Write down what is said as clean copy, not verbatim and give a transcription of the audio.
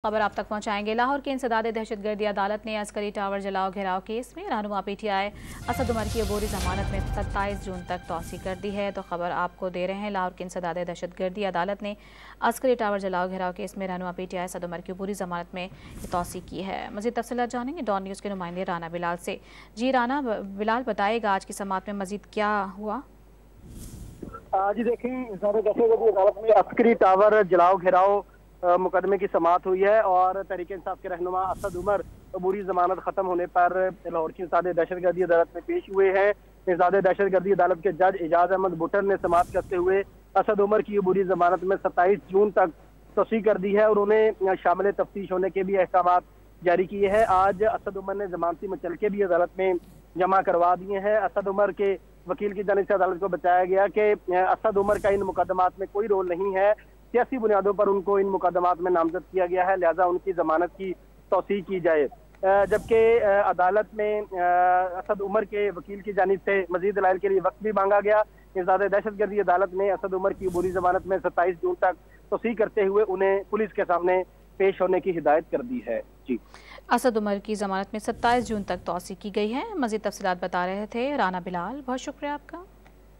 खबर आप तक पहुंचाएंगे। लाहौर की इंसदाद दहशतगर्दी अदालत ने अस्करी टावर जलाओ घेराव केस में रहनुमा पीटीआई असद उमर की अबूरी जमानत में 27 जून तक तौसी कर दी है। तो खबर आपको दे रहे हैं, लाहौर की इंसदाद दहशतगर्दी अदालत ने अस्करी टावर जलाओ घेराव केस में रहनुमा पीटीआई असद उमर की अबूरी जमानत में तौसी की है। मजीद तफसीलात जानेंगे डॉन न्यूज़ के नुमाइंदे राना बिलाल से। जी राना बिलाल, बताएगा आज की समाअत में मजीद क्या हुआ? जी देखें, इंसदाद दहशतगर्दी अदालत में अस्करी टावर जलाओ घेराव मुकदमे की समाअत हुई है और तहरीक इंसाफ के रहनुमा असद उमर अबूरी जमानत खत्म होने पर लाहौर की इंसदाद दहशतगर्दी अदालत में पेश हुए हैं। इंसदाद दहशतगर्दी अदालत के जज एजाज अहमद बुटर ने समाअत करते हुए असद उमर की अबूरी जमानत में 27 जून तक तोसी कर दी है और उन्हें शामिल तफ्तीश होने के भी अहकाम जारी किए हैं। आज असद उमर ने जमानती मुचलके भी अदालत में जमा करवा दिए हैं। असद उमर के वकील की जानिब से अदालत को बताया गया कि असद उमर का इन मुकदमात में कोई रोल नहीं है, सियासी बुनियादों पर उनको इन मुकदमात में नामजद किया गया है, लिहाजा उनकी जमानत की तौसीह की जाए। जबकि अदालत में असद उमर के वकील की जानिब से मजीद दलाइल के लिए वक्त भी मांगा गया। इंसदाद दहशतगर्दी अदालत ने असद उमर की अबूरी जमानत में 27 जून तक तौसीह करते हुए उन्हें पुलिस के सामने पेश होने की हिदायत कर दी है। जी, असद उमर की जमानत में 27 जून तक तौसीह की गई है। मजीद तफसीलात बता रहे थे राना बिलाल, बहुत शुक्रिया आपका।